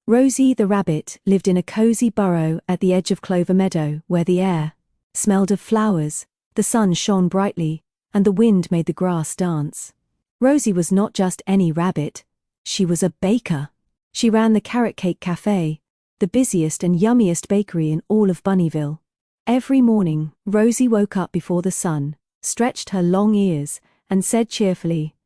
Rosie the rabbit lived in a cozy burrow at the edge of Clover Meadow where the air smelled of flowers, the sun shone brightly, and the wind made the grass dance. Rosie was not just any rabbit. She was a baker. She ran the Carrot Cake Cafe, the busiest and yummiest bakery in all of Bunnyville. Every morning, Rosie woke up before the sun, stretched her long ears, and said cheerfully,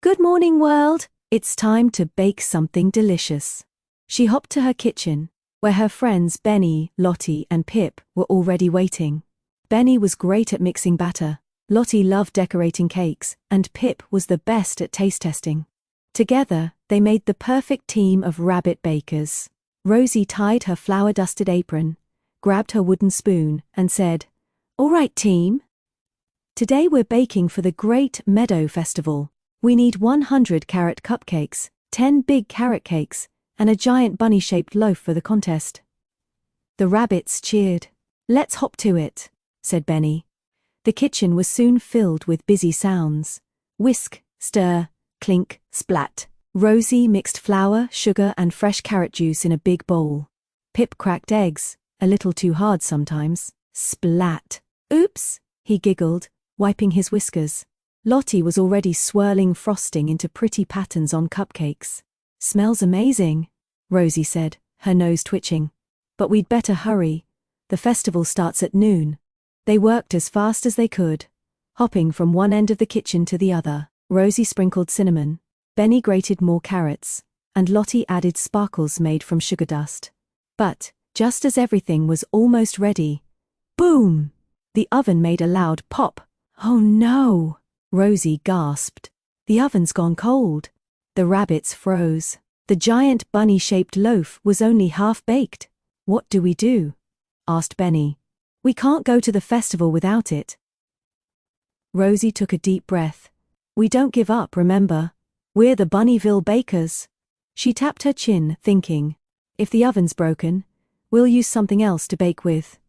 "Good morning, world. It's time to bake something delicious." She hopped to her kitchen, where her friends Benny, Lottie, and Pip were already waiting. Benny was great at mixing batter, Lottie loved decorating cakes, and Pip was the best at taste testing. Together, they made the perfect team of rabbit bakers. Rosie tied her flour-dusted apron, grabbed her wooden spoon, and said, "All right, team. Today we're baking for the Great Meadow Festival. We need 100 carrot cupcakes, 10 big carrot cakes, and a giant bunny-shaped loaf for the contest." The rabbits cheered. "Let's hop to it," said Benny. The kitchen was soon filled with busy sounds. Whisk, stir, clink, splat. Rosie mixed flour, sugar, and fresh carrot juice in a big bowl. Pip cracked eggs, a little too hard sometimes. Splat. "Oops," he giggled, wiping his whiskers. Lottie was already swirling frosting into pretty patterns on cupcakes. "Smells amazing," Rosie said, her nose twitching. "But we'd better hurry. The festival starts at noon." They worked as fast as they could, hopping from one end of the kitchen to the other. Rosie sprinkled cinnamon, Benny grated more carrots, and Lottie added sparkles made from sugar dust. But, just as everything was almost ready, boom! The oven made a loud pop. "Oh no!" Rosie gasped. "The oven's gone cold." The rabbits froze. The giant bunny-shaped loaf was only half-baked. "What do we do?" asked Benny. "We can't go to the festival without it." Rosie took a deep breath. "We don't give up, remember? We're the Bunnyville Bakers." She tapped her chin, thinking, if the oven's broken, we'll use something else to bake with.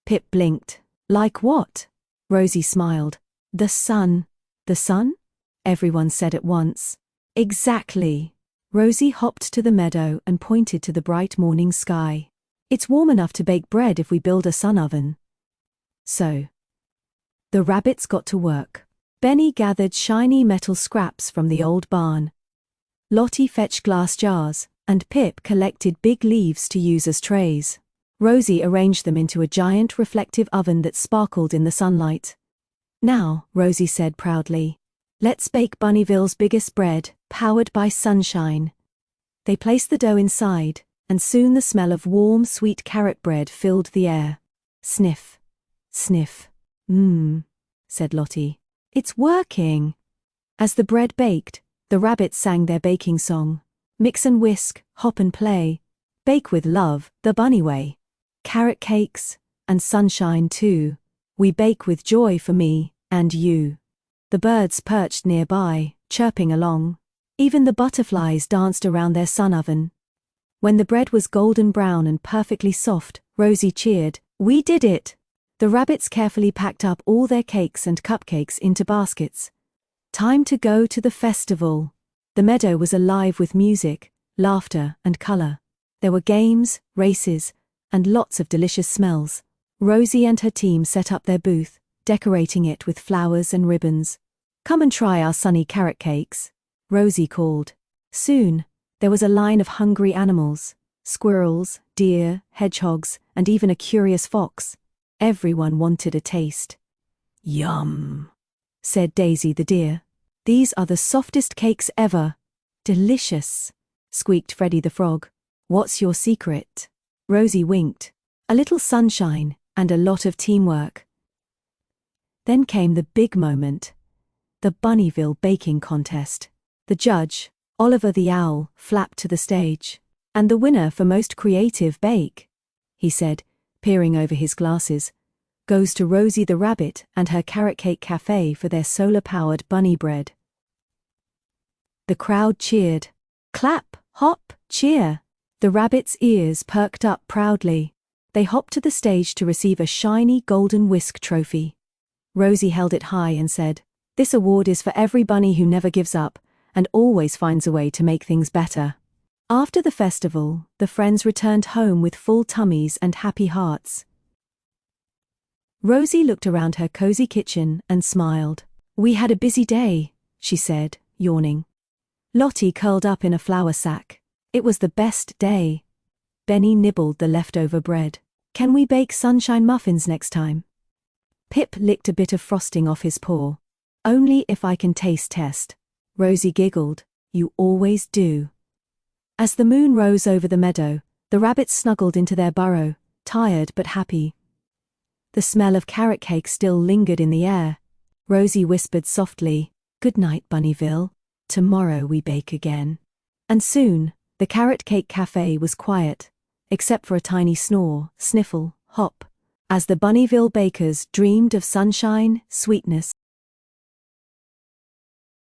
Pip blinked. "Like what?" Rosie smiled. "The sun." "The sun?" everyone said at once. "Exactly." Rosie hopped to the meadow and pointed to the bright morning sky. "It's warm enough to bake bread if we build a sun oven." So, the rabbits got to work. Benny gathered shiny metal scraps from the old barn. Lottie fetched glass jars, and Pip collected big leaves to use as trays. Rosie arranged them into a giant reflective oven that sparkled in the sunlight. "Now," Rosie said proudly, "let's bake Bunnyville's biggest bread, powered by sunshine." They placed the dough inside, and soon the smell of warm, sweet carrot bread filled the air. Sniff. Sniff. "Mmm," said Lottie. "It's working." As the bread baked, the rabbits sang their baking song. Mix and whisk, hop and play. Bake with love, the bunny way. Carrot cakes, and sunshine too. We bake with joy for me, and you. The birds perched nearby, chirping along. Even the butterflies danced around their sun oven. When the bread was golden brown and perfectly soft, Rosie cheered, "We did it!" The rabbits carefully packed up all their cakes and cupcakes into baskets. Time to go to the festival. The meadow was alive with music, laughter, and color. There were games, races, and lots of delicious smells. Rosie and her team set up their booth, decorating it with flowers and ribbons. "Come and try our sunny carrot cakes," Rosie called. Soon, there was a line of hungry animals: squirrels, deer, hedgehogs, and even a curious fox. Everyone wanted a taste. "Yum," said Daisy the deer. "These are the softest cakes ever." "Delicious," squeaked Freddie the frog. "What's your secret?" Rosie winked. "A little sunshine and a lot of teamwork." Then came the big moment. The Bunnyville Baking Contest. The judge, Oliver the Owl, flapped to the stage. "And the winner for most creative bake," he said, peering over his glasses, "goes to Rosie the rabbit and her Carrot Cake Cafe for their solar-powered bunny bread." The crowd cheered. Clap, hop, cheer. The rabbits' ears perked up proudly. They hopped to the stage to receive a shiny golden whisk trophy. Rosie held it high and said, "This award is for every bunny who never gives up and always finds a way to make things better." After the festival, the friends returned home with full tummies and happy hearts. Rosie looked around her cozy kitchen and smiled. "We had a busy day," she said, yawning. Lottie curled up in a flour sack. "It was the best day." Benny nibbled the leftover bread. "Can we bake sunshine muffins next time?" Pip licked a bit of frosting off his paw. "Only if I can taste test." Rosie giggled. "You always do." As the moon rose over the meadow, the rabbits snuggled into their burrow, tired but happy. The smell of carrot cake still lingered in the air. Rosie whispered softly, "Good night, Bunnyville. Tomorrow we bake again." And soon, the carrot cake cafe was quiet, except for a tiny snore, sniffle, hop, as the Bunnyville bakers dreamed of sunshine, sweetness,